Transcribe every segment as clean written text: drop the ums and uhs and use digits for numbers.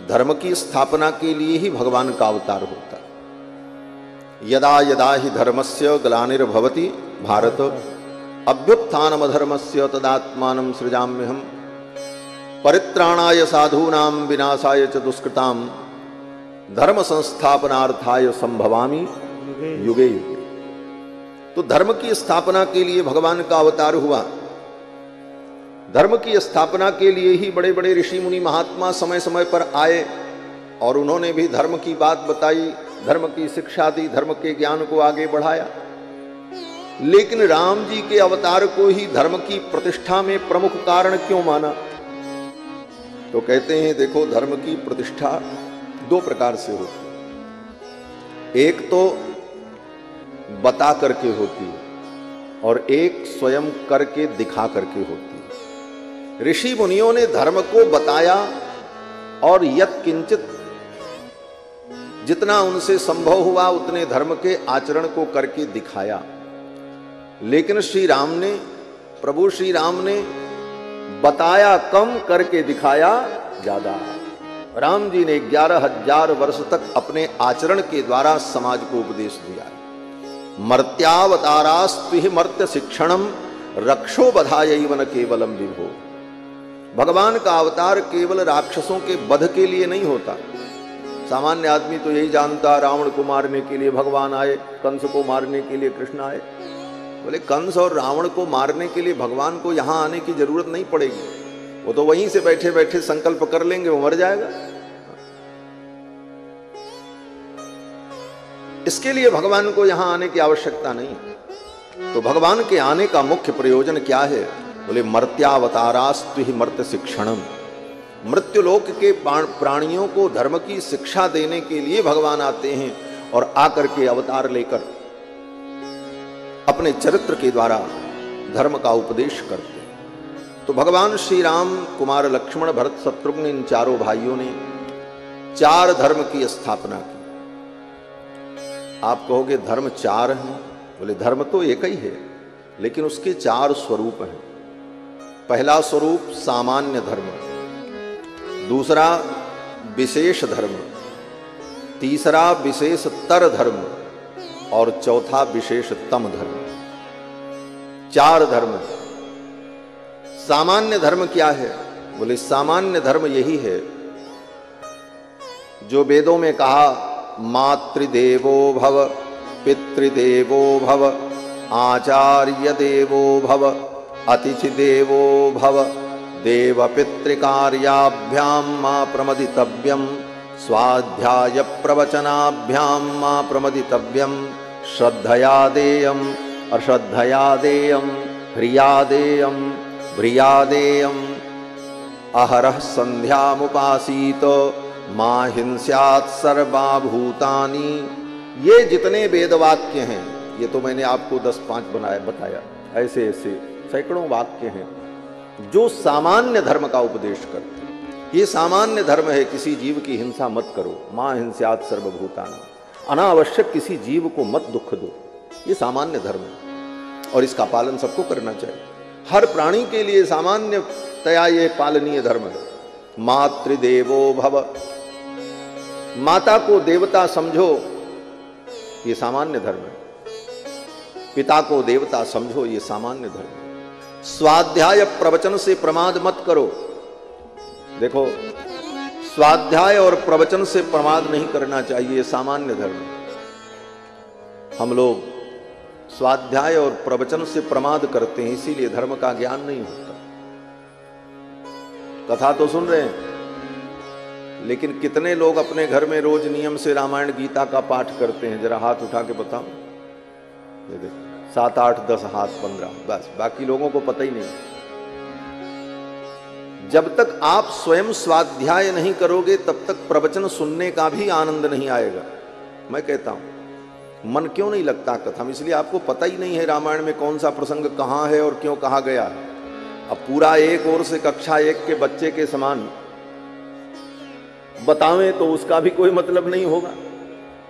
धर्म की स्थापना के लिए ही भगवान का अवतार होता है। यदा यदा ही धर्मस्य ग्लानिर्भवति भारत अभ्युत्थानमधर्मस्य तदात्मानं सृजाम्यहम् परित्राणाय साधूनां विनाशाय च दुष्कृतां धर्म संस्थापनार्थाय संभवामि युगे युगे। तो धर्म की स्थापना के लिए भगवान का अवतार हुआ। धर्म की स्थापना के लिए ही बड़े बड़े ऋषि मुनि महात्मा समय समय पर आए और उन्होंने भी धर्म की बात बताई, धर्म की शिक्षा दी, धर्म के ज्ञान को आगे बढ़ाया। लेकिन राम जी के अवतार को ही धर्म की प्रतिष्ठा में प्रमुख कारण क्यों माना? तो कहते हैं देखो, धर्म की प्रतिष्ठा दो प्रकार से होती है। एक तो बता करके होती है और एक स्वयं करके दिखा करके होती है। ऋषि मुनियों ने धर्म को बताया और यत् किंचित जितना उनसे संभव हुआ उतने धर्म के आचरण को करके दिखाया। लेकिन श्री राम ने, प्रभु श्री राम ने बताया कम, करके दिखाया ज्यादा। राम जी ने 11,000 वर्ष तक अपने आचरण के द्वारा समाज को उपदेश दिया। मर्त्यावतारास्त्विहि मर्त्य शिक्षणम रक्षो बधायैव न केवलम विभो। भगवान का अवतार केवल राक्षसों के वध के लिए नहीं होता। सामान्य आदमी तो यही जानता, रावण को मारने के लिए भगवान आए, कंस को मारने के लिए कृष्ण आए। बोले कंस और रावण को मारने के लिए भगवान को यहां आने की जरूरत नहीं पड़ेगी, वो तो वहीं से बैठे बैठे संकल्प कर लेंगे, वो मर जाएगा। इसके लिए भगवान को यहां आने की आवश्यकता नहीं। तो भगवान के आने का मुख्य प्रयोजन क्या है? बोले मर्त्यावतारास्त्विहि मर्त्य शिक्षणम। मृत्युलोक के प्राणियों को धर्म की शिक्षा देने के लिए भगवान आते हैं और आकर के अवतार लेकर अपने चरित्र के द्वारा धर्म का उपदेश करते हैं। तो भगवान श्री राम, कुमार लक्ष्मण, भरत, शत्रुघ्न, इन चारों भाइयों ने 4 धर्म की स्थापना की। आप कहोगे धर्म 4 हैं? बोले धर्म तो एक ही है, लेकिन उसके 4 स्वरूप हैं। पहला स्वरूप सामान्य धर्म, दूसरा विशेष धर्म, तीसरा विशेषतर धर्म और चौथा विशेषतम धर्म। 4 धर्म। सामान्य धर्म क्या है? बोले सामान्य धर्म यही है जो वेदों में कहा, मातृदेवो भव, पितृदेवो भव, आचार्य देवो भव, अतिथि देवो भव, देव पितृकार्याभ्यां मा प्रमदितव्यम, स्वाध्याय प्रवचनाभ्यां मा प्रमदितव्यम, श्रद्धया देयम अश्रद्धया देयम, ह्रिया देयम भ्रिया देयम, अहरः संध्यामुपासीत मा हिंस्यात् सर्वा भूतानि। ये जितने वेद वाक्य हैं, ये तो मैंने आपको 10-5 बताया, ऐसे ऐसे सैकड़ों वाक्य हैं जो सामान्य धर्म का उपदेश करते हैं। ये सामान्य धर्म है, किसी जीव की हिंसा मत करो, मां हिंस्यात् सर्वभूतानि, अनावश्यक किसी जीव को मत दुख दो। ये सामान्य धर्म है और इसका पालन सबको करना चाहिए। हर प्राणी के लिए सामान्यतया ये पालनीय धर्म है। मातृदेवो भव, माता को देवता समझो, ये सामान्य धर्म है। पिता को देवता समझो, ये सामान्य धर्म है। स्वाध्याय प्रवचन से प्रमाद मत करो। देखो, स्वाध्याय और प्रवचन से प्रमाद नहीं करना चाहिए, सामान्य धर्म। हम लोग स्वाध्याय और प्रवचन से प्रमाद करते हैं, इसीलिए धर्म का ज्ञान नहीं होता। कथा तो सुन रहे हैं, लेकिन कितने लोग अपने घर में रोज नियम से रामायण गीता का पाठ करते हैं? जरा हाथ उठा के बताओ। 7, 8, 10 हाथ, 15, बस। बाकी लोगों को पता ही नहीं। जब तक आप स्वयं स्वाध्याय नहीं करोगे तब तक प्रवचन सुनने का भी आनंद नहीं आएगा। मैं कहता हूं, मन क्यों नहीं लगता कथा में? इसलिए आपको पता ही नहीं है रामायण में कौन सा प्रसंग कहां है और क्यों कहा गया है। अब पूरा एक ओर से कक्षा 1 के बच्चे के समान बतावें तो उसका भी कोई मतलब नहीं होगा।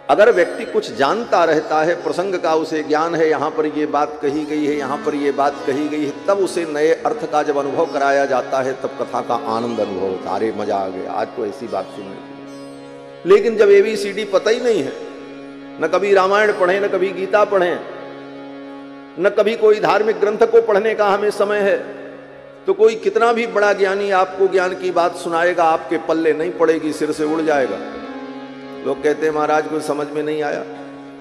अगर व्यक्ति कुछ जानता रहता है, प्रसंग का उसे ज्ञान है, यहाँ पर ये बात कही गई है, यहाँ पर ये बात कही गई है, तब उसे नए अर्थ का जब अनुभव कराया जाता है तब कथा का आनंद अनुभव होता है। अरे मजा आ गया, आज तो ऐसी बात सुनने की। लेकिन जब ABCD पता ही नहीं है, न कभी रामायण पढ़े, न कभी गीता पढ़े, न कभी कोई धार्मिक ग्रंथ को पढ़ने का हमें समय है, तो कोई कितना भी बड़ा ज्ञानी आपको ज्ञान की बात सुनाएगा, आपके पल्ले नहीं पड़ेगी, सिर से उड़ जाएगा। लोग कहते हैं महाराज कुछ समझ में नहीं आया।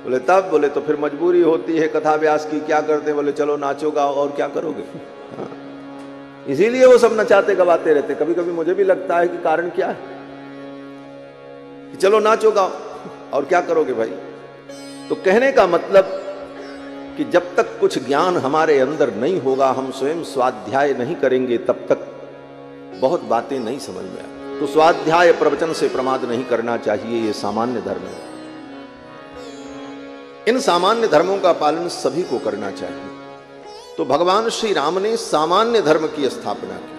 बोले तब, बोले तो फिर मजबूरी होती है कथा व्यास की, क्या करते? बोले चलो नाचो गाओ, और क्या करोगे? हाँ। इसीलिए वो सब नचाते गवाते रहते। कभी कभी मुझे भी लगता है कि कारण क्या है कि चलो नाचो गाओ, और क्या करोगे भाई? तो कहने का मतलब कि जब तक कुछ ज्ञान हमारे अंदर नहीं होगा, हम स्वयं स्वाध्याय नहीं करेंगे, तब तक बहुत बातें नहीं समझ में आती। तो स्वाध्याय प्रवचन से प्रमाद नहीं करना चाहिए, ये सामान्य धर्म है। इन सामान्य धर्मों का पालन सभी को करना चाहिए। तो भगवान श्री राम ने सामान्य धर्म की स्थापना की।